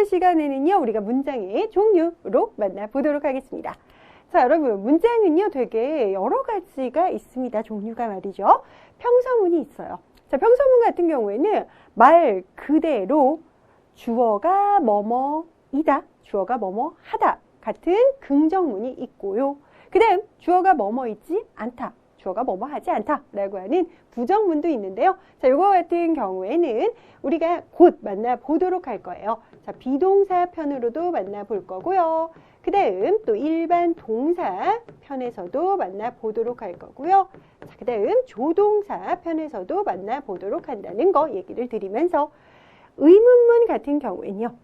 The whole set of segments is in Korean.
번째 시간에는요, 우리가 문장의 종류로 만나보도록 하겠습니다. 자, 여러분, 문장은요, 되게 여러 가지가 있습니다. 종류가 말이죠. 평서문이 있어요. 자, 평서문 같은 경우에는 말 그대로 주어가 뭐뭐이다, 주어가 뭐뭐하다 같은 긍정문이 있고요. 그 다음 주어가 뭐뭐있지 않다, 주어가 뭐뭐하지 않다 라고 하는 부정문도 있는데요. 자, 이거 같은 경우에는 우리가 곧 만나보도록 할 거예요. 자, 비동사 편으로도 만나볼 거고요. 그 다음 또 일반 동사 편에서도 만나보도록 할 거고요. 자, 그 다음 조동사 편에서도 만나보도록 한다는 거 얘기를 드리면서 의문문 같은 경우에는요,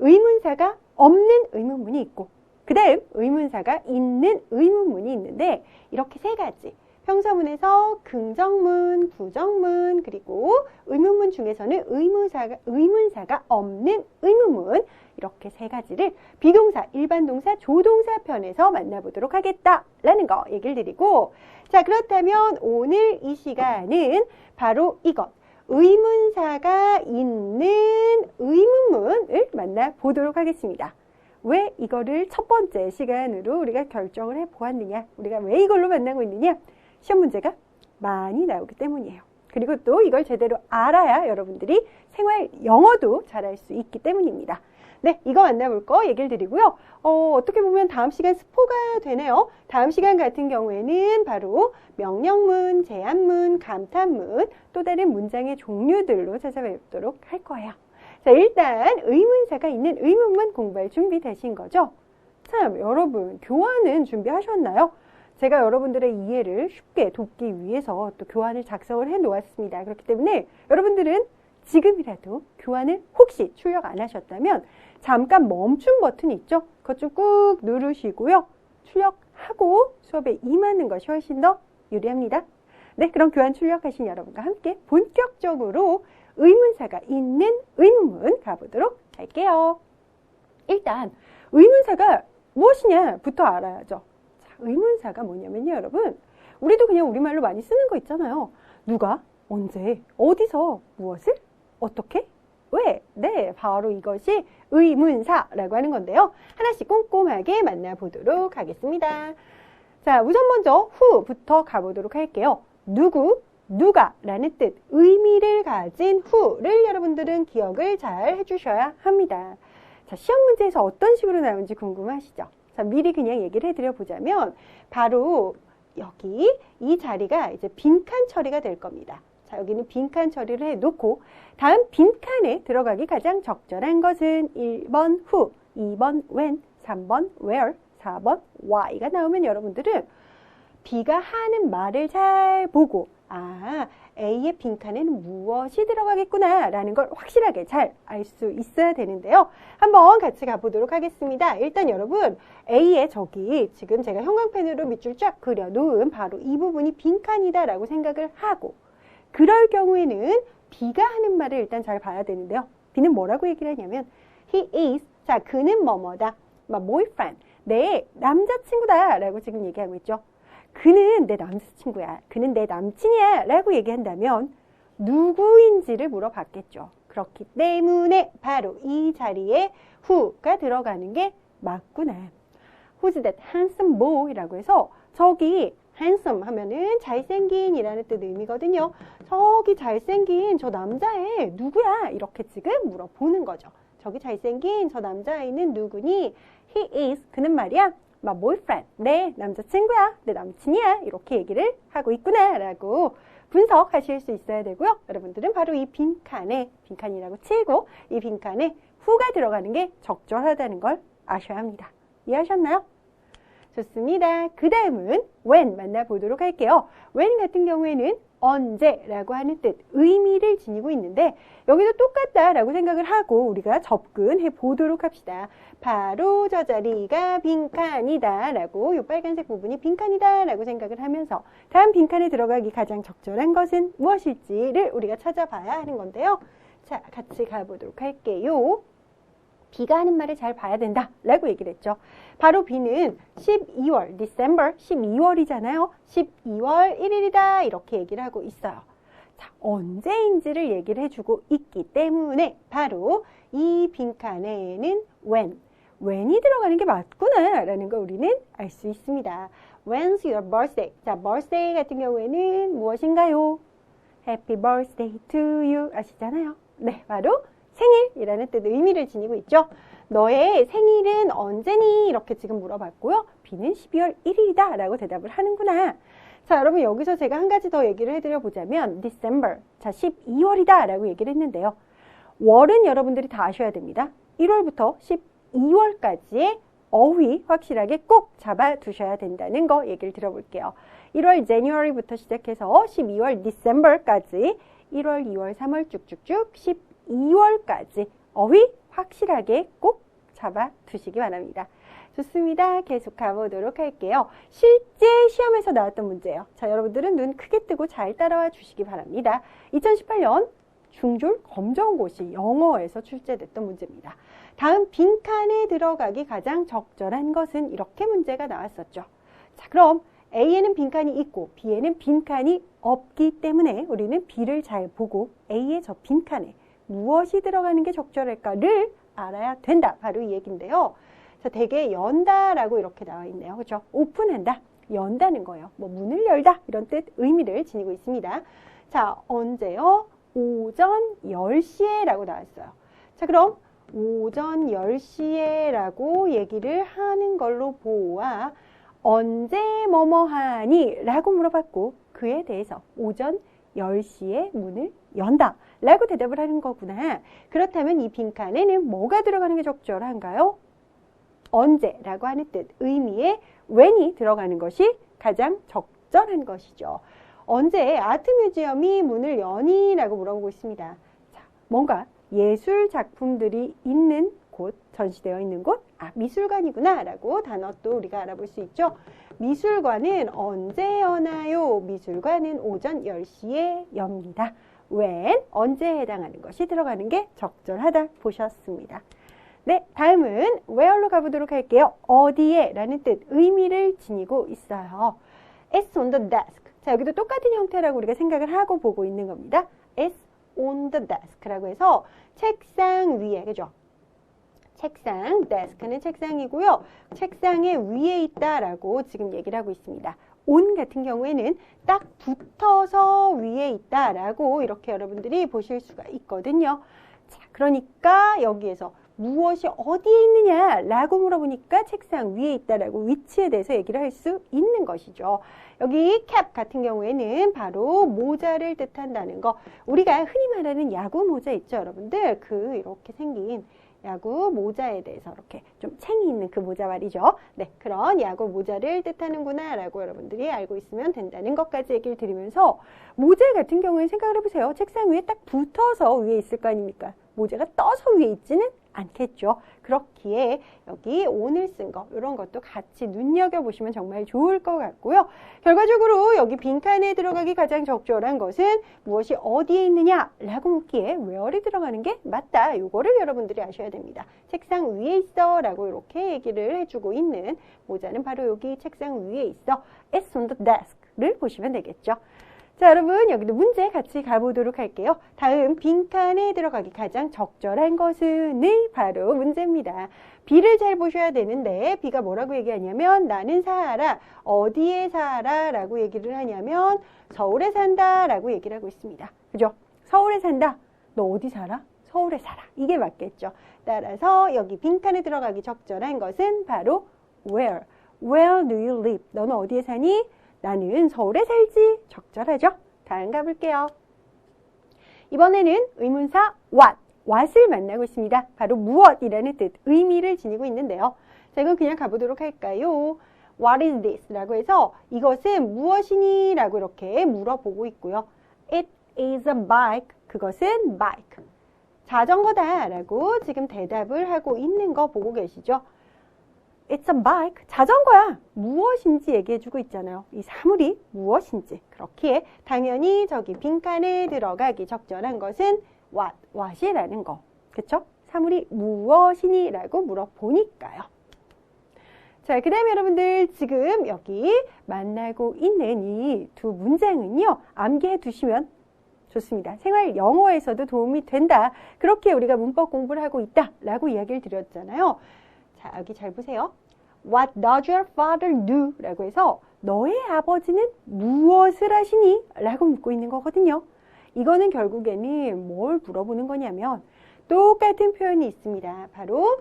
의문사가 없는 의문문이 있고 그 다음 의문사가 있는 의문문이 있는데 이렇게 세 가지, 평서문에서 긍정문, 부정문, 그리고 의문문 중에서는 의문사가 없는 의문문, 이렇게 세 가지를 비동사, 일반 동사, 조동사 편에서 만나보도록 하겠다라는 거 얘기를 드리고, 자, 그렇다면 오늘 이 시간은 바로 이것, 의문사가 있는 의문문을 만나보도록 하겠습니다. 왜 이거를 첫 번째 시간으로 우리가 결정을 해보았느냐, 우리가 왜 이걸로 만나고 있느냐, 시험 문제가 많이 나오기 때문이에요. 그리고 또 이걸 제대로 알아야 여러분들이 생활 영어도 잘할 수 있기 때문입니다. 네, 이거 만나볼 거 얘기를 드리고요. 어떻게 보면 다음 시간 스포가 되네요. 다음 시간 같은 경우에는 바로 명령문, 제안문, 감탄문, 또 다른 문장의 종류들로 찾아뵙도록 할 거예요. 자, 일단 의문사가 있는 의문문 공부할 준비 되신 거죠? 참, 여러분, 교환은 준비하셨나요? 제가 여러분들의 이해를 쉽게 돕기 위해서 또 교환을 작성을 해 놓았습니다. 그렇기 때문에 여러분들은 지금이라도 교환을 혹시 출력 안 하셨다면 잠깐 멈춤 버튼 있죠? 그것 좀 꾹 누르시고요. 출력하고 수업에 임하는 것이 훨씬 더 유리합니다. 네, 그럼 교환 출력하신 여러분과 함께 본격적으로 의문사가 있는 의문문 가보도록 할게요. 일단 의문사가 무엇이냐부터 알아야죠. 자, 의문사가 뭐냐면요, 여러분, 우리도 그냥 우리말로 많이 쓰는 거 있잖아요. 누가, 언제, 어디서, 무엇을, 어떻게, 왜? 네, 바로 이것이 의문사라고 하는 건데요. 하나씩 꼼꼼하게 만나보도록 하겠습니다. 자, 우선 먼저 who부터 가보도록 할게요. 누구, 누가 라는 뜻, 의미를 가진 who를 여러분들은 기억을 잘 해주셔야 합니다. 자, 시험 문제에서 어떤 식으로 나오는지 궁금하시죠? 자, 미리 그냥 얘기를 해드려 보자면 바로 여기 이 자리가 이제 빈칸 처리가 될 겁니다. 자, 여기는 빈칸 처리를 해놓고 다음 빈칸에 들어가기 가장 적절한 것은 1번 who, 2번 when, 3번 where, 4번 why가 나오면 여러분들은 B가 하는 말을 잘 보고 A의 빈칸에는 무엇이 들어가겠구나 라는 걸 확실하게 잘 알 수 있어야 되는데요. 한번 같이 가보도록 하겠습니다. 일단 여러분, A의 저기 지금 제가 형광펜으로 밑줄 쫙 그려놓은 바로 이 부분이 빈칸이다 라고 생각을 하고, 그럴 경우에는 B가 하는 말을 일단 잘 봐야 되는데요. B는 뭐라고 얘기를 하냐면 He is, 자, 그는 뭐뭐다, my boyfriend, 내 남자친구다 라고 지금 얘기하고 있죠. 그는 내 남자친구야, 그는 내 남친이야 라고 얘기한다면 누구인지를 물어봤겠죠. 그렇기 때문에 바로 이 자리에 who가 들어가는 게 맞구나. Who's that handsome boy? 라고 해서 저기 handsome 하면은 잘생긴 이라는 뜻 의미거든요. 저기 잘생긴 저 남자애 누구야? 이렇게 지금 물어보는 거죠. 저기 잘생긴 저 남자애는 누구니? He is, 그는 말이야, my boyfriend, 내 남자친구야, 내 남친이야, 이렇게 얘기를 하고 있구나 라고 분석하실 수 있어야 되고요. 여러분들은 바로 이 빈칸에, 빈칸이라고 치고 이 빈칸에 who가 들어가는 게 적절하다는 걸 아셔야 합니다. 이해하셨나요? 좋습니다. 그 다음은 when 만나보도록 할게요. when 같은 경우에는 언제라고 하는 뜻, 의미를 지니고 있는데 여기도 똑같다라고 생각을 하고 우리가 접근해 보도록 합시다. 바로 저 자리가 빈칸이다 라고, 이 빨간색 부분이 빈칸이다 라고 생각을 하면서 다음 빈칸에 들어가기 가장 적절한 것은 무엇일지를 우리가 찾아봐야 하는 건데요. 자, 같이 가보도록 할게요. B가 하는 말을 잘 봐야 된다 라고 얘기를 했죠. 바로 B는 12월, December, 12월이잖아요. 12월 1일이다 이렇게 얘기를 하고 있어요. 자, 언제인지를 얘기를 해주고 있기 때문에 바로 이 빈칸에는 when이 들어가는 게 맞구나 라는 걸 우리는 알 수 있습니다. When's your birthday? 자, birthday 같은 경우에는 무엇인가요? Happy birthday to you 아시잖아요. 네, 바로 생일이라는 뜻의 의미를 지니고 있죠. 너의 생일은 언제니? 이렇게 지금 물어봤고요. B는 12월 1일이다 라고 대답을 하는구나. 자, 여러분 여기서 제가 한 가지 더 얘기를 해드려 보자면 December, 자 12월이다 라고 얘기를 했는데요. 월은 여러분들이 다 아셔야 됩니다. 1월부터 12월까지의 어휘 확실하게 꼭 잡아두셔야 된다는 거 얘기를 들어볼게요. 1월 January부터 시작해서 12월 December까지 1월, 2월, 3월 쭉쭉쭉 12월까지 어휘 확실하게 꼭 잡아두시기 바랍니다. 좋습니다. 계속 가보도록 할게요. 실제 시험에서 나왔던 문제예요. 자, 여러분들은 눈 크게 뜨고 잘 따라와 주시기 바랍니다. 2018년 중졸 검정고시 영어에서 출제됐던 문제입니다. 다음 빈칸에 들어가기 가장 적절한 것은 이렇게 문제가 나왔었죠. 자, 그럼 A에는 빈칸이 있고 B에는 빈칸이 없기 때문에 우리는 B를 잘 보고 A의 저 빈칸에 무엇이 들어가는 게 적절할까를 알아야 된다. 바로 이 얘기인데요. 자, 대개 연다라고 이렇게 나와 있네요. 그렇죠? 오픈한다, 연다는 거예요. 뭐 문을 열다 이런 뜻 의미를 지니고 있습니다. 자, 언제요? 오전 10시에 라고 나왔어요. 자, 그럼 오전 10시에 라고 얘기를 하는 걸로 보아 언제 뭐뭐 하니? 라고 물어봤고 그에 대해서 오전 10시에 문을 연다 라고 대답을 하는 거구나. 그렇다면 이 빈칸에는 뭐가 들어가는 게 적절한가요? 언제 라고 하는 뜻 의미의 when이 들어가는 것이 가장 적절한 것이죠. 언제 아트 뮤지엄이 문을 여니? 라고 물어보고 있습니다. 자, 뭔가 예술 작품들이 있는 곳, 전시되어 있는 곳, 미술관이구나 라고 단어 또 우리가 알아볼 수 있죠. 미술관은 언제 여나요? 미술관은 오전 10시에 엽니다. when, 언제에 해당하는 것이 들어가는 게 적절하다 보셨습니다. 네, 다음은 where로 가보도록 할게요. 어디에 라는 뜻, 의미를 지니고 있어요. It's on the desk. 자, 여기도 똑같은 형태라고 우리가 생각을 하고 보고 있는 겁니다. It's on the desk라고 해서 책상 위에, 그죠? 책상, desk는 책상이고요. 책상의 위에 있다라고 지금 얘기를 하고 있습니다. on 같은 경우에는 딱 붙어서 위에 있다라고 이렇게 여러분들이 보실 수가 있거든요. 자, 그러니까 여기에서 무엇이 어디에 있느냐라고 물어보니까 책상 위에 있다라고 위치에 대해서 얘기를 할 수 있는 것이죠. 여기 cap 같은 경우에는 바로 모자를 뜻한다는 거. 우리가 흔히 말하는 야구 모자 있죠, 여러분들? 그 이렇게 생긴 야구 모자에 대해서 이렇게 좀 챙이 있는 그 모자 말이죠. 네, 그런 야구 모자를 뜻하는구나 라고 여러분들이 알고 있으면 된다는 것까지 얘기를 드리면서 모자 같은 경우에 생각을 해보세요. 책상 위에 딱 붙어서 위에 있을 거 아닙니까? 모자가 떠서 위에 있지는 않겠죠. 그렇기에 여기 오늘 쓴 거 이런 것도 같이 눈여겨보시면 정말 좋을 것 같고요. 결과적으로 여기 빈칸에 들어가기 가장 적절한 것은 무엇이 어디에 있느냐 라고 묻기에 where이 들어가는 게 맞다. 이거를 여러분들이 아셔야 됩니다. 책상 위에 있어 라고 이렇게 얘기를 해주고 있는 모자는 바로 여기 책상 위에 있어. It's on the desk를 보시면 되겠죠. 자, 여러분 여기도 문제 같이 가보도록 할게요. 다음 빈칸에 들어가기 가장 적절한 것은 바로 문제입니다. B를 잘 보셔야 되는데 B가 뭐라고 얘기하냐면 나는 살아. 어디에 살아? 라고 얘기를 하냐면 서울에 산다 라고 얘기를 하고 있습니다. 그죠? 서울에 산다. 너 어디 살아? 서울에 살아. 이게 맞겠죠. 따라서 여기 빈칸에 들어가기 적절한 것은 바로 where. Where do you live? 너는 어디에 사니? 나는 서울에 살지. 적절하죠? 다음 가볼게요. 이번에는 의문사 what을 만나고 있습니다. 바로 무엇이라는 뜻, 의미를 지니고 있는데요. 자, 이건 그냥 가보도록 할까요? What is this? 라고 해서 이것은 무엇이니? 라고 이렇게 물어보고 있고요. It is a bike. 그것은 bike. 자전거다. 라고 지금 대답을 하고 있는 거 보고 계시죠? It's a bike. 자전거야. 무엇인지 얘기해주고 있잖아요. 이 사물이 무엇인지. 그렇기에 당연히 저기 빈칸에 들어가기 적절한 것은 what이라는 거. 그쵸? 사물이 무엇이니? 라고 물어보니까요. 자, 그 다음에 여러분들 지금 여기 만나고 있는 이 두 문장은요. 암기해 두시면 좋습니다. 생활 영어에서도 도움이 된다. 그렇게 우리가 문법 공부를 하고 있다라고 이야기를 드렸잖아요. 자, 여기 잘 보세요. What does your father do? 라고 해서 너의 아버지는 무엇을 하시니? 라고 묻고 있는 거거든요. 이거는 결국에는 뭘 물어보는 거냐면 똑같은 표현이 있습니다. 바로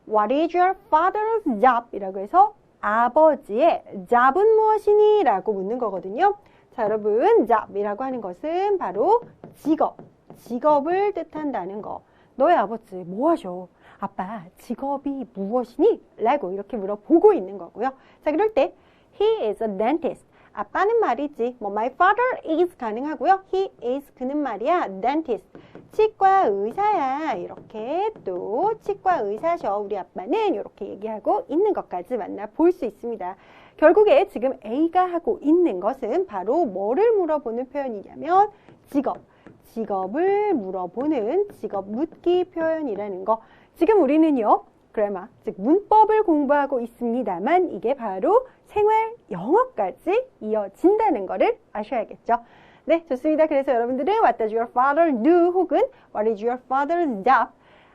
What is your father's job? 이라고 해서 아버지의 job은 무엇이니? 라고 묻는 거거든요. 자, 여러분, job이라고 하는 것은 바로 직업, 직업을 뜻한다는 거. 너의 아버지 뭐 하셔? 아빠, 직업이 무엇이니? 라고 이렇게 물어보고 있는 거고요. 자, 그럴 때 He is a dentist. 아빠는 말이지. 뭐 my father is 가능하고요. He is 그는 말이야. dentist. 치과 의사야. 이렇게 또 치과 의사셔. 우리 아빠는 이렇게 얘기하고 있는 것까지 만나볼 수 있습니다. 결국에 지금 A가 하고 있는 것은 바로 뭐를 물어보는 표현이냐면 직업. 직업을 물어보는 직업 묻기 표현이라는 거. 지금 우리는요. 그래마, 즉 문법을 공부하고 있습니다만 이게 바로 생활 영어까지 이어진다는 것을 아셔야겠죠. 네, 좋습니다. 그래서 여러분들은 What does your father do? 혹은 What is your father's job?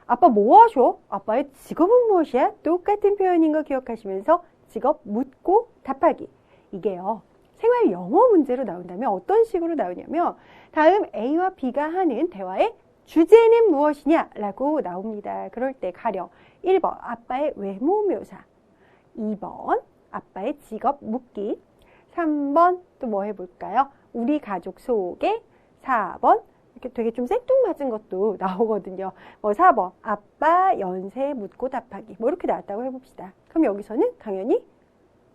아빠 뭐 하셔? 아빠의 직업은 무엇이야? 똑같은 표현인 거 기억하시면서 직업 묻고 답하기. 이게요. 생활 영어 문제로 나온다면 어떤 식으로 나오냐면 다음 A와 B가 하는 대화의 주제는 무엇이냐? 라고 나옵니다. 그럴 때 가령 1번 아빠의 외모 묘사, 2번 아빠의 직업 묻기, 3번 또 뭐 해볼까요? 우리 가족 소개, 4번 이렇게 되게 좀 생뚱맞은 것도 나오거든요. 뭐 4번 아빠 연세 묻고 답하기 뭐 이렇게 나왔다고 해봅시다. 그럼 여기서는 당연히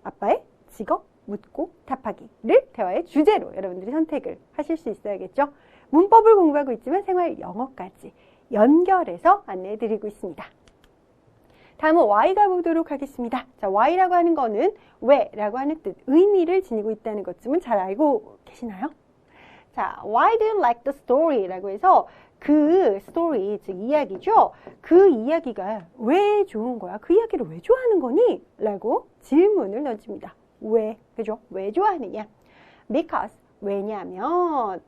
아빠의 직업 묻고 답하기를 대화의 주제로 여러분들이 선택을 하실 수 있어야겠죠. 문법을 공부하고 있지만 생활 영어까지 연결해서 안내해드리고 있습니다. 다음은 Y가 보도록 하겠습니다. 자, Y라고 하는 거는 왜라고 하는 뜻, 의미를 지니고 있다는 것쯤은 잘 알고 계시나요? 자, Why do you like the story? 라고 해서 그 스토리, 즉 이야기죠. 그 이야기가 왜 좋은 거야? 그 이야기를 왜 좋아하는 거니? 라고 질문을 던집니다. 왜? 그죠? 왜 좋아하느냐? Because, 왜냐하면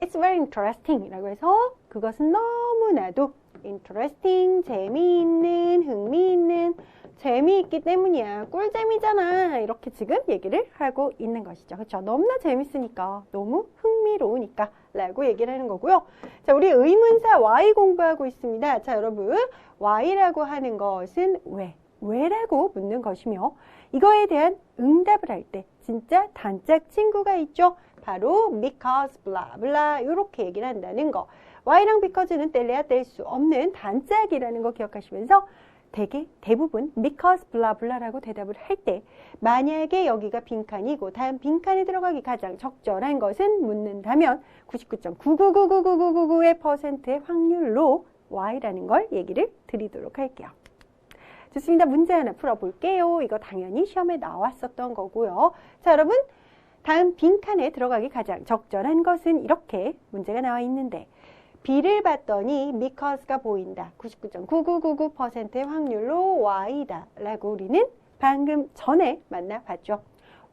It's very interesting 라고 해서 그것은 너무나도 interesting, 재미있는, 흥미있는, 재미있기 때문이야. 꿀잼이잖아. 이렇게 지금 얘기를 하고 있는 것이죠. 그렇죠? 너무나 재밌으니까, 너무 흥미로우니까 라고 얘기를 하는 거고요. 자, 우리 의문사 Y 공부하고 있습니다. 자, 여러분, Y라고 하는 것은 왜? 왜라고 묻는 것이며 이거에 대한 응답을 할 때 진짜 단짝 친구가 있죠. 바로 because, blah, blah 이렇게 얘기를 한다는 거. Y랑 because는 뗄래야 뗄 수 없는 단짝이라는 거 기억하시면서 대부분 because, blah, blah라고 대답을 할 때 만약에 여기가 빈칸이고 다음 빈칸에 들어가기 가장 적절한 것은 묻는다면 99.999999999의 퍼센트의 확률로 Y라는 걸 얘기를 드리도록 할게요. 좋습니다. 문제 하나 풀어볼게요. 이거 당연히 시험에 나왔었던 거고요. 자, 여러분 다음 빈칸에 들어가기 가장 적절한 것은 이렇게 문제가 나와 있는데 B를 봤더니 because가 보인다. 99.9999%의 확률로 Y다 라고 우리는 방금 전에 만나봤죠.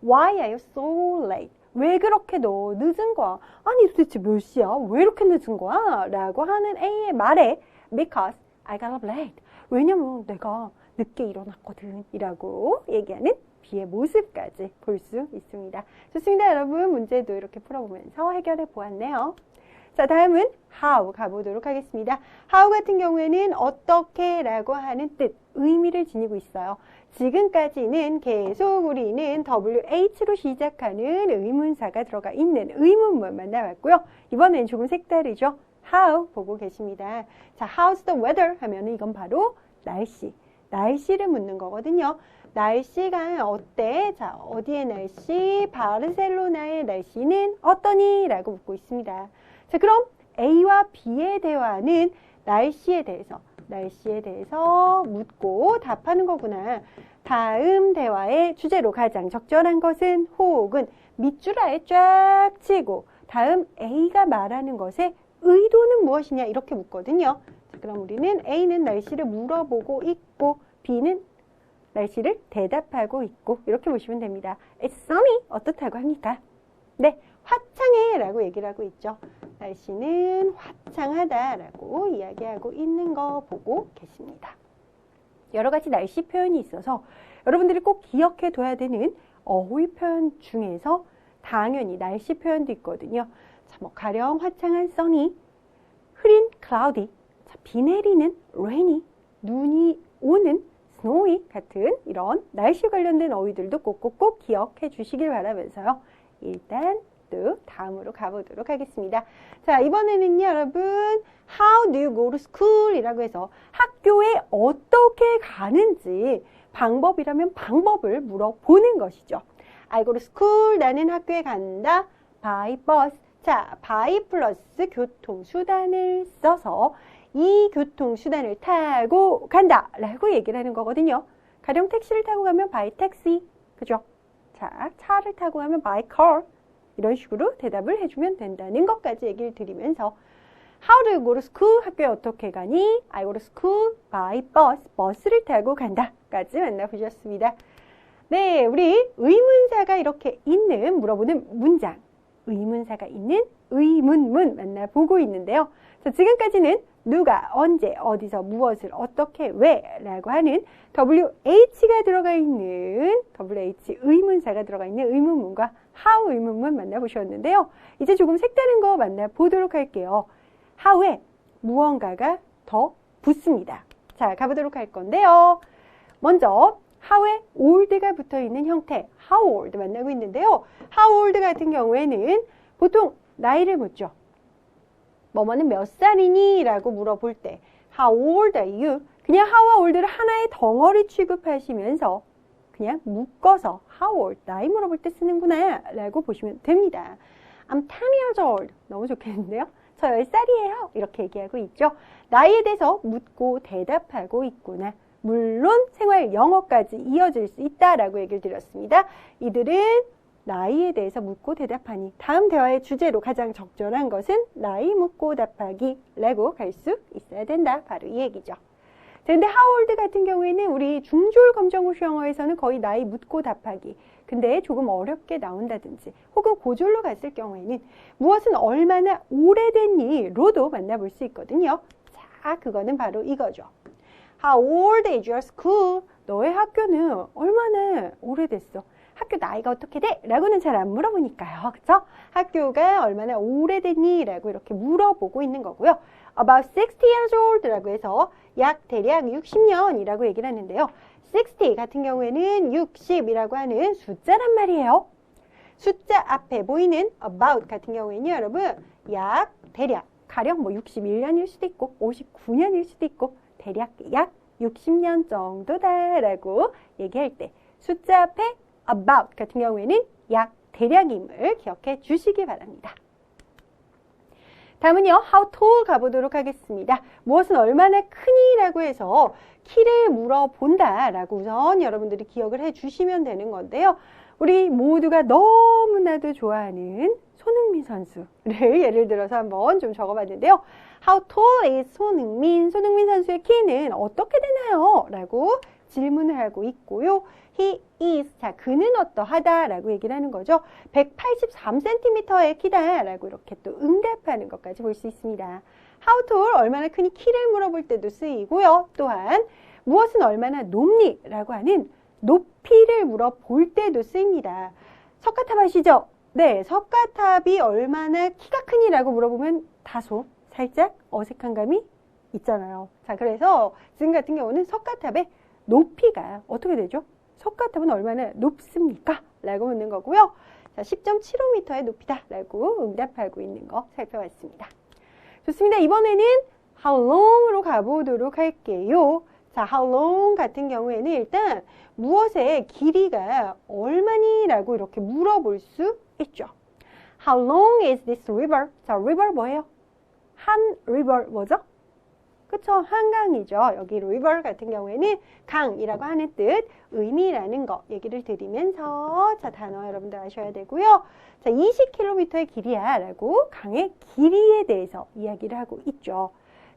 Why are you so late? 왜 그렇게 너 늦은 거야? 아니 도대체 몇 시야? 왜 이렇게 늦은 거야? 라고 하는 A의 말에 because I got up late. 왜냐면 내가 늦게 일어났거든 이라고 얘기하는 B의 모습까지 볼 수 있습니다. 좋습니다. 여러분 문제도 이렇게 풀어보면서 해결해 보았네요. 자, 다음은 how 가보도록 하겠습니다. how 같은 경우에는 어떻게 라고 하는 뜻, 의미를 지니고 있어요. 지금까지는 계속 우리는 WH로 시작하는 의문사가 들어가 있는 의문문 만나봤고요. 이번엔 조금 색다르죠. how 보고 계십니다. 자, how's the weather 하면은 이건 바로 날씨. 날씨를 묻는 거거든요. 날씨가 어때? 자, 어디의 날씨? 바르셀로나의 날씨는 어떠니? 라고 묻고 있습니다. 자, 그럼 A와 B의 대화는 날씨에 대해서 묻고 답하는 거구나. 다음 대화의 주제로 가장 적절한 것은 혹은 밑줄아에 쫙 치고 다음 A가 말하는 것의 의도는 무엇이냐 이렇게 묻거든요. 자, 그럼 우리는 A는 날씨를 물어보고 있고 B는 날씨를 대답하고 있고 이렇게 보시면 됩니다. It's sunny. 어떻다고 합니까? 네, 화창해 라고 얘기를 하고 있죠. 날씨는 화창하다 라고 이야기하고 있는 거 보고 계십니다. 여러 가지 날씨 표현이 있어서 여러분들이 꼭 기억해 둬야 되는 어휘 표현 중에서 당연히 날씨 표현도 있거든요. 자, 뭐 가령 화창한 sunny, 흐린 cloudy, 자, 비 내리는 rainy, 눈이 오는 snowy 같은 이런 날씨 관련된 어휘들도 꼭꼭꼭 기억해 주시길 바라면서요. 일단 또 다음으로 가보도록 하겠습니다. 자, 이번에는요, 여러분, How do you go to school? 이라고 해서 학교에 어떻게 가는지 방법이라면 방법을 물어보는 것이죠. I go to school. 나는 학교에 간다. By bus. 자, by 플러스 교통수단을 써서 이 교통수단을 타고 간다 라고 얘기를 하는 거거든요. 가령 택시를 타고 가면 by taxi. 그죠? 자, 차를 타고 가면 by car. 이런 식으로 대답을 해주면 된다는 것까지 얘기를 드리면서 How do you go to school? 학교에 어떻게 가니? I go to school by bus. 버스를 타고 간다 까지 만나보셨습니다. 네, 우리 의문사가 이렇게 있는 물어보는 문장, 의문사가 있는 의문문 만나보고 있는데요. 자, 지금까지는 누가, 언제, 어디서, 무엇을, 어떻게, 왜 라고 하는 WH가 들어가 있는 WH 의문사가 들어가 있는 의문문과 how 의문문 만나보셨는데요. 이제 조금 색다른 거 만나보도록 할게요. how에 무언가가 더 붙습니다. 자, 가보도록 할 건데요. 먼저 how에 old가 붙어있는 형태 how old 만나고 있는데요. how old 같은 경우에는 보통 나이를 묻죠. 뭐뭐는 몇 살이니? 라고 물어볼 때 How old are you? 그냥 how와 old를 하나의 덩어리 취급하시면서 그냥 묶어서 How old? 나이 물어볼 때 쓰는구나 라고 보시면 됩니다. I'm 10 years old. 너무 좋겠는데요? 저 10살이에요. 이렇게 얘기하고 있죠. 나이에 대해서 묻고 대답하고 있구나. 물론 생활 영어까지 이어질 수 있다라고 얘기를 드렸습니다. 이들은 나이에 대해서 묻고 대답하니 다음 대화의 주제로 가장 적절한 것은 나이 묻고 답하기라고 갈 수 있어야 된다. 바로 이 얘기죠. 그런데 how old 같은 경우에는 우리 중졸 검정고시 영어에서는 거의 나이 묻고 답하기. 근데 조금 어렵게 나온다든지 혹은 고졸로 갔을 경우에는 무엇은 얼마나 오래됐니?로도 만나볼 수 있거든요. 자, 그거는 바로 이거죠. How old is your school? 너의 학교는 얼마나 오래됐어? 학교 나이가 어떻게 돼? 라고는 잘 안 물어보니까요. 그쵸? 학교가 얼마나 오래됐니? 라고 이렇게 물어보고 있는 거고요. About 60 years old 라고 해서 약 대략 60년이라고 얘기를 하는데요. 60 같은 경우에는 60이라고 하는 숫자란 말이에요. 숫자 앞에 보이는 about 같은 경우에는 여러분 약 대략 가령 뭐 61년일 수도 있고 59년일 수도 있고 대략 약 60년 정도다라고 얘기할 때 숫자 앞에 about 같은 경우에는 약 대략임을 기억해 주시기 바랍니다. 다음은요. how tall 가보도록 하겠습니다. 무엇은 얼마나 크니? 라고 해서 키를 물어본다 라고 우선 여러분들이 기억을 해 주시면 되는 건데요. 우리 모두가 너무나도 좋아하는 손흥민 선수를 예를 들어서 한번 좀 적어봤는데요. How tall is 손흥민? 손흥민 선수의 키는 어떻게 되나요? 라고 질문을 하고 있고요. He is, 자, 그는 어떠하다 라고 얘기를 하는 거죠. 183cm의 키다 라고 이렇게 또 응답하는 것까지 볼 수 있습니다. How tall, 얼마나 크니 키를 물어볼 때도 쓰이고요. 또한 무엇은 얼마나 높니? 라고 하는 높이를 물어볼 때도 쓰입니다. 석가탑 아시죠? 네, 석가탑이 얼마나 키가 크니? 라고 물어보면 다소 살짝 어색한 감이 있잖아요. 자, 그래서 지금 같은 경우는 석가탑의 높이가 어떻게 되죠? 석가탑은 얼마나 높습니까? 라고 묻는 거고요. 자, 10.75m의 높이다 라고 응답하고 있는 거 살펴봤습니다. 좋습니다. 이번에는 how long으로 가보도록 할게요. 자, how long 같은 경우에는 일단 무엇의 길이가 얼마니? 라고 이렇게 물어볼 수 있죠. How long is this river? 자, river 뭐예요? 한 river 뭐죠? 그쵸? 한강이죠. 여기 river 같은 경우에는 강이라고 하는 뜻, 의미라는 거 얘기를 드리면서 자, 단어 여러분들 아셔야 되고요. 자, 20km의 길이야 라고 강의 길이에 대해서 이야기를 하고 있죠.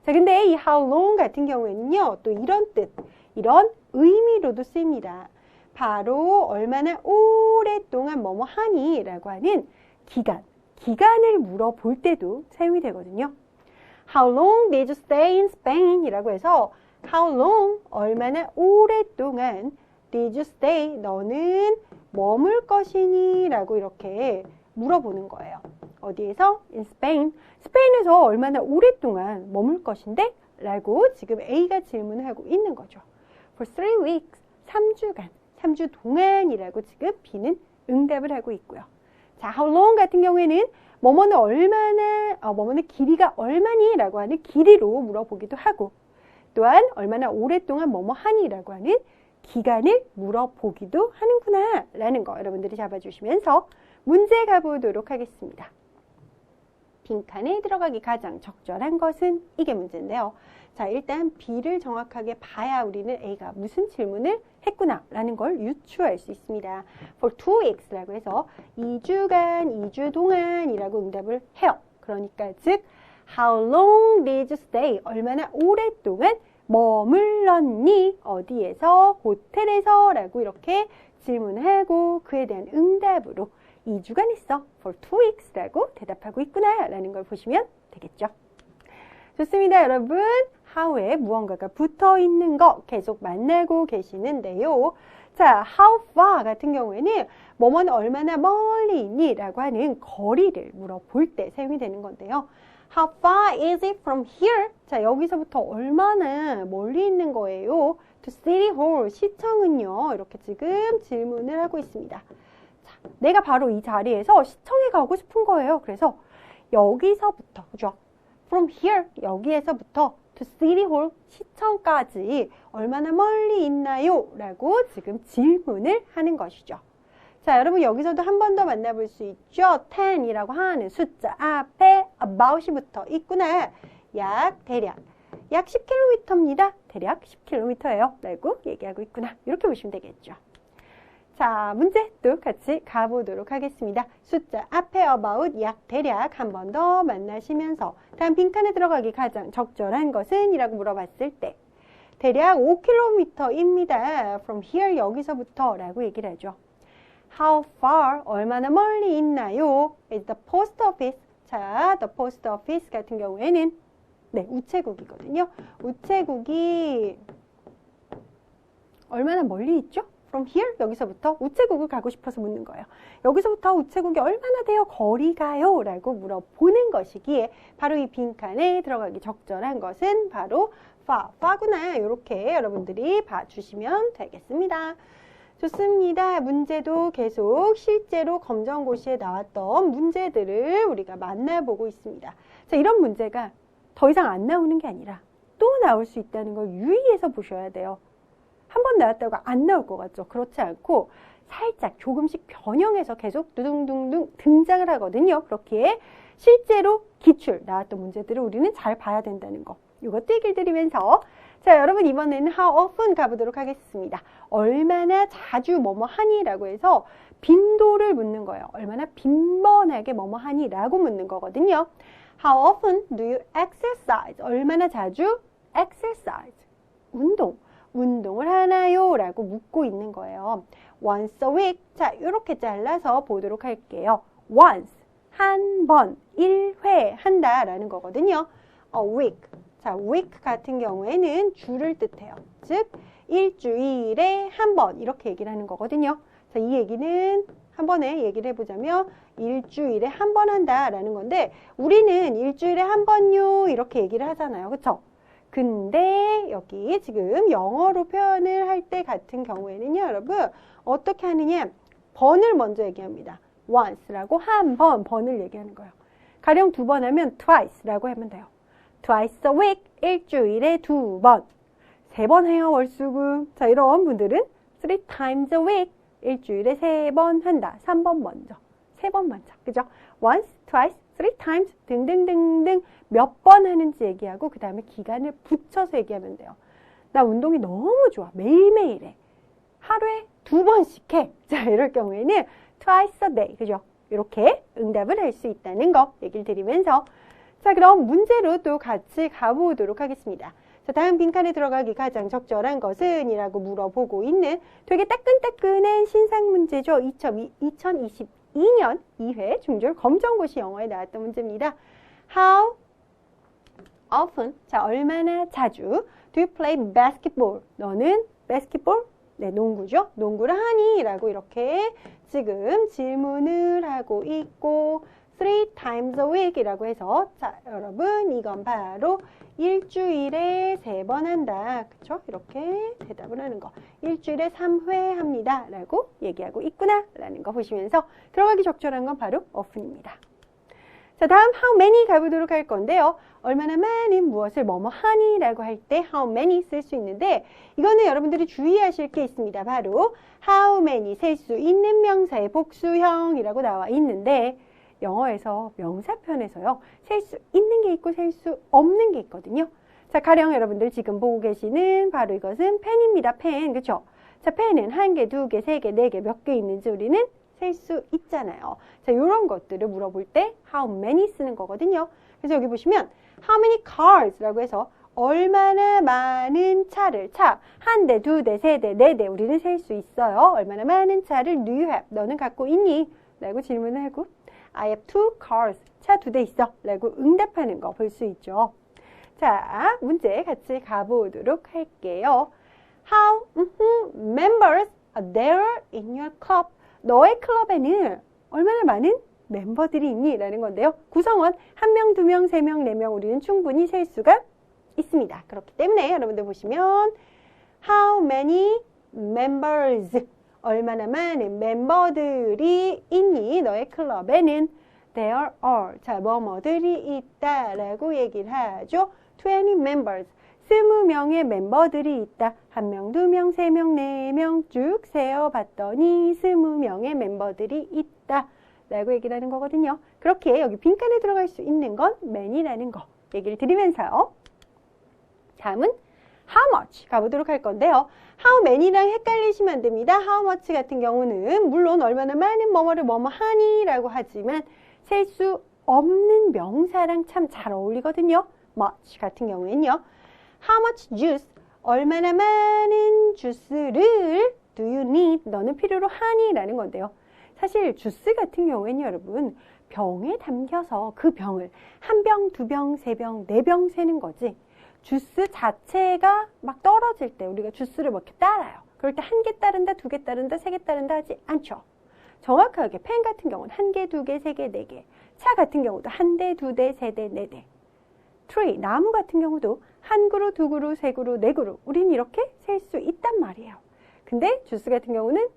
자, 근데 이 how long 같은 경우에는요, 또 이런 뜻, 이런 의미로도 쓰입니다. 바로 얼마나 오랫동안 뭐뭐 하니? 라고 하는 기간, 기간을 물어볼 때도 사용이 되거든요. How long did you stay in Spain? 이라고 해서 How long, 얼마나 오랫동안 did you stay, 너는 머물 것이니? 라고 이렇게 물어보는 거예요. 어디에서? In Spain. 스페인에서 얼마나 오랫동안 머물 것인데? 라고 지금 A가 질문을 하고 있는 거죠. For 3 weeks, 3주간, 3주 동안이라고 지금 B는 응답을 하고 있고요. 자, how long 같은 경우에는 뭐뭐는 얼마나, 뭐뭐는 길이가 얼마니? 라고 하는 길이로 물어보기도 하고, 또한 얼마나 오랫동안 뭐뭐 하니? 라고 하는 기간을 물어보기도 하는구나 라는 거 여러분들이 잡아주시면서 문제 가보도록 하겠습니다. 빈칸에 들어가기 가장 적절한 것은 이게 문제인데요. 자, 일단 B를 정확하게 봐야 우리는 A가 무슨 질문을 했구나 라는 걸 유추할 수 있습니다. For 2 weeks 라고 해서 2주간, 2주 동안이라고 응답을 해요. 그러니까 즉 How long did you stay? 얼마나 오랫동안 머물렀니? 어디에서? 호텔에서? 라고 이렇게 질문하고 그에 대한 응답으로 2주간 있어. For 2 weeks 라고 대답하고 있구나 라는 걸 보시면 되겠죠. 좋습니다. 여러분. how에 무언가가 붙어 있는 거 계속 만나고 계시는데요. 자, how far 같은 경우에는 뭐뭐는 얼마나 멀리 있니? 라고 하는 거리를 물어볼 때 사용이 되는 건데요. How far is it from here? 자, 여기서부터 얼마나 멀리 있는 거예요? To City Hall, 시청은요. 이렇게 지금 질문을 하고 있습니다. 자, 내가 바로 이 자리에서 시청에 가고 싶은 거예요. 그래서 여기서부터, 그죠? From here, 여기에서부터 to City Hall, 시청까지 얼마나 멀리 있나요? 라고 지금 질문을 하는 것이죠. 자, 여러분 여기서도 한 번 더 만나볼 수 있죠. 10이라고 하는 숫자 앞에 about이 붙어 있구나. 대략 10km입니다. 대략 10km예요. 라고 얘기하고 있구나. 이렇게 보시면 되겠죠. 자, 문제 또 같이 가보도록 하겠습니다. 숫자 앞에 about, 대략 한 번 더 만나시면서 다음 빈칸에 들어가기 가장 적절한 것은? 이라고 물어봤을 때 대략 5km입니다. From here, 여기서부터 라고 얘기를 하죠. How far, 얼마나 멀리 있나요? Is the post office. 자, the post office 같은 경우에는 우체국이거든요. 우체국이 얼마나 멀리 있죠? From here, 여기서부터 우체국을 가고 싶어서 묻는 거예요. 여기서부터 우체국이 얼마나 돼요? 거리가요? 라고 물어보는 것이기에 바로 이 빈칸에 들어가기 적절한 것은 바로 far구나. 이렇게 여러분들이 봐주시면 되겠습니다. 좋습니다. 문제도 계속 실제로 검정고시에 나왔던 문제들을 우리가 만나보고 있습니다. 자, 이런 문제가 더 이상 안 나오는 게 아니라 또 나올 수 있다는 걸 유의해서 보셔야 돼요. 한 번 나왔다고 안 나올 것 같죠? 그렇지 않고 살짝 조금씩 변형해서 계속 두둥둥둥 등장을 하거든요. 그렇기에 실제로 기출 나왔던 문제들을 우리는 잘 봐야 된다는 거. 이것도 얘기를 드리면서 자, 여러분 이번에는 how often 가보도록 하겠습니다. 얼마나 자주 뭐뭐 하니? 라고 해서 빈도를 묻는 거예요. 얼마나 빈번하게 뭐뭐 하니? 라고 묻는 거거든요. How often do you exercise? 얼마나 자주 exercise? 운동을 하나요? 라고 묻고 있는 거예요. Once a week. 자, 이렇게 잘라서 보도록 할게요. Once, 한 번, 1회 한다 라는 거거든요. A week. 자, week 같은 경우에는 주를 뜻해요. 즉, 일주일에 한 번 이렇게 얘기를 하는 거거든요. 자, 이 얘기는 한 번에 얘기를 해보자면 일주일에 한 번 한다라는 건데 우리는 일주일에 한 번요 이렇게 얘기를 하잖아요. 그쵸? 근데 여기 지금 영어로 표현을 할 때 같은 경우에는요. 여러분 어떻게 하느냐? 번을 먼저 얘기합니다. once라고 한 번, 번을 얘기하는 거예요. 가령 두 번 하면 twice라고 하면 돼요. twice a week, 일주일에 두 번. 세 번 해요, 월수금. 자, 이런 분들은 three times a week, 일주일에 세 번 한다. 3번 먼저, 세 번 먼저. 그죠? once, twice, three times 등등등등 몇 번 하는지 얘기하고 그 다음에 기간을 붙여서 얘기하면 돼요. 나 운동이 너무 좋아. 매일매일 해. 하루에 두 번씩 해. 자, 이럴 경우에는 twice a day. 그죠? 이렇게 응답을 할 수 있다는 거 얘기를 드리면서 자, 그럼 문제로 또 같이 가보도록 하겠습니다. 자, 다음 빈칸에 들어가기 가장 적절한 것은? 이라고 물어보고 있는 되게 따끈따끈한 신상 문제죠. 2002년 2회 중졸 검정고시 영어에 나왔던 문제입니다. How often, 자, 얼마나 자주 do you play basketball? 너는 basketball? 네, 농구죠. 농구를 하니? 라고 이렇게 지금 질문을 하고 있고 3 times a week 이라고 해서 자, 여러분 이건 바로 일주일에 3번 한다. 그쵸? 이렇게 대답을 하는 거. 일주일에 3회 합니다. 라고 얘기하고 있구나. 라는 거 보시면서 들어가기 적절한 건 바로 often입니다. 자, 다음 how many 가보도록 할 건데요. 얼마나 많은 무엇을 뭐뭐 하니 라고 할 때 how many 쓸 수 있는데 이거는 여러분들이 주의하실 게 있습니다. 바로 how many 셀 수 있는 명사의 복수형이라고 나와 있는데 영어에서 명사편에서요. 셀 수 있는 게 있고 셀 수 없는 게 있거든요. 자, 가령 여러분들 지금 보고 계시는 바로 이것은 펜입니다. 펜. 그쵸? 자, 펜은 1개, 2개, 3개, 4개 몇 개 있는지 우리는 셀 수 있잖아요. 자, 이런 것들을 물어볼 때 how many 쓰는 거거든요. 그래서 여기 보시면 how many cars 라고 해서 얼마나 많은 차를, 차, 1대, 2대, 3대, 4대 우리는 셀 수 있어요. 얼마나 많은 차를 do you have? 너는 갖고 있니? 라고 질문을 하고 I have 2 cars. 차 2대 있어. 라고 응답하는 거 볼 수 있죠. 자, 문제 같이 가보도록 할게요. How members are there in your club? 너의 클럽에는 얼마나 많은 멤버들이 있니? 라는 건데요. 구성원 1명, 2명, 3명, 4명 우리는 충분히 셀 수가 있습니다. 그렇기 때문에 여러분들 보시면 How many members? 얼마나 많은 멤버들이 있니? 너의 클럽에는 There are. 자, 뭐뭐들이 있다 라고 얘기를 하죠. 20 members. 20명의 멤버들이 있다. 1명, 2명, 3명, 4명 쭉 세어봤더니 20명의 member들이 있다. 라고 얘기를 하는 거거든요. 그렇게 여기 빈칸에 들어갈 수 있는 건 man이라는 거 얘기를 드리면서요. 다음은 how much 가보도록 할 건데요. how many랑 헷갈리시면 안 됩니다. how much 같은 경우는 물론 얼마나 많은 뭐뭐를 뭐뭐 하니 라고 하지만 셀 수 없는 명사랑 참 잘 어울리거든요. much 같은 경우에는요. How much juice? 얼마나 많은 주스를 do you need? 너는 필요로 하니? 라는 건데요. 사실 주스 같은 경우에는 여러분 병에 담겨서 그 병을 1병, 2병, 3병, 4병 세는 거지 주스 자체가 막 떨어질 때 우리가 주스를 뭐 이렇게 따라요. 그럴 때 1개 따른다, 2개 따른다, 3개 따른다 하지 않죠. 정확하게 펜 같은 경우는 1개, 2개, 3개, 4개 차 같은 경우도 1대, 2대, 3대, 4대 트리, 나무 같은 경우도 1그루, 2그루, 3그루, 4그루 우린 이렇게 셀 수 있단 말이에요. 근데 주스 같은 경우는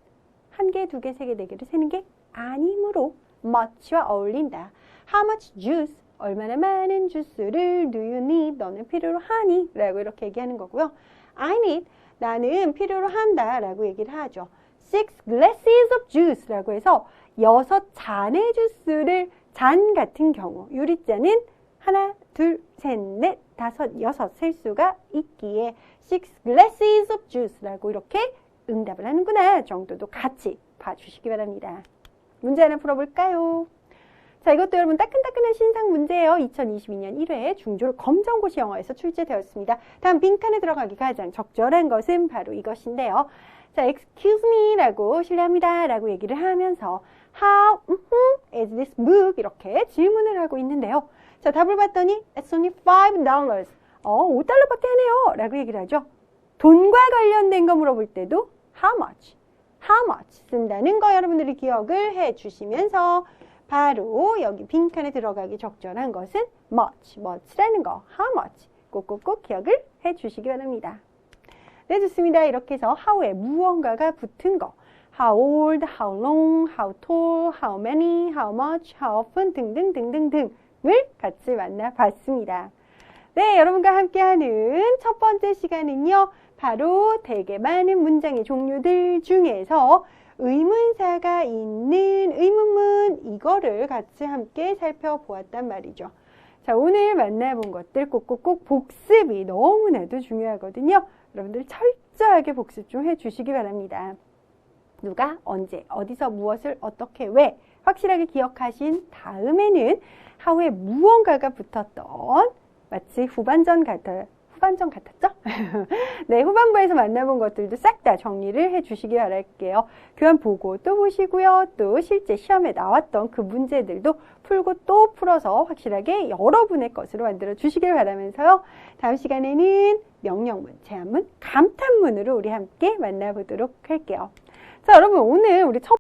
1개, 2개, 3개, 4개를 세는 게 아니므로 much와 어울린다. How much juice? 얼마나 많은 주스를 do you need? 너는 필요로 하니? 라고 이렇게 얘기하는 거고요. I need, 나는 필요로 한다 라고 얘기를 하죠. 6 glasses of juice 라고 해서 6잔의 주스를 잔 같은 경우 유리잔은 하나, 둘, 셋, 넷, 다섯, 여섯 셀 수가 있기에 6 glasses of juice라고 이렇게 응답을 하는구나 정도도 같이 봐주시기 바랍니다. 문제 하나 풀어볼까요? 자, 이것도 여러분 따끈따끈한 신상 문제예요. 2022년 1회 중졸 검정고시 영어에서 출제되었습니다. 다음 빈칸에 들어가기 가장 적절한 것은 바로 이것인데요. 자, excuse me 라고 실례합니다 라고 얘기를 하면서 how is this book? 이렇게 질문을 하고 있는데요. 자, 답을 봤더니 it's only $5. 5달러밖에 안 해요. 라고 얘기를 하죠. 돈과 관련된 거 물어볼 때도 how much 쓴다는 거 여러분들이 기억을 해 주시면서 바로 여기 빈칸에 들어가기 적절한 것은 much라는 거 how much 꼭꼭꼭 기억을 해 주시기 바랍니다. 네, 좋습니다. 이렇게 해서 how에 무언가가 붙은 거 how old, how long, how tall, how many, how much, how often 등등등등등을 같이 만나봤습니다. 네, 여러분과 함께하는 첫 번째 시간은요. 바로 되게 많은 문장의 종류들 중에서 의문사가 있는 의문문 이거를 같이 함께 살펴보았단 말이죠. 자, 오늘 만나본 것들 꼭꼭꼭 복습이 너무나도 중요하거든요. 여러분들 철저하게 복습 좀 해주시기 바랍니다. 누가, 언제, 어디서, 무엇을, 어떻게, 왜 확실하게 기억하신 다음에는 how에 무언가가 붙었던 마치 후반전 같아요. 후반전 같았죠? 네, 후반부에서 만나본 것들도 싹 다 정리를 해주시기 바랄게요. 교환 보고 또 보시고요. 또 실제 시험에 나왔던 그 문제들도 풀고 또 풀어서 확실하게 여러분의 것으로 만들어 주시길 바라면서요. 다음 시간에는 명령문, 제한문, 감탄문으로 우리 함께 만나보도록 할게요. 자, 여러분 오늘 우리 첫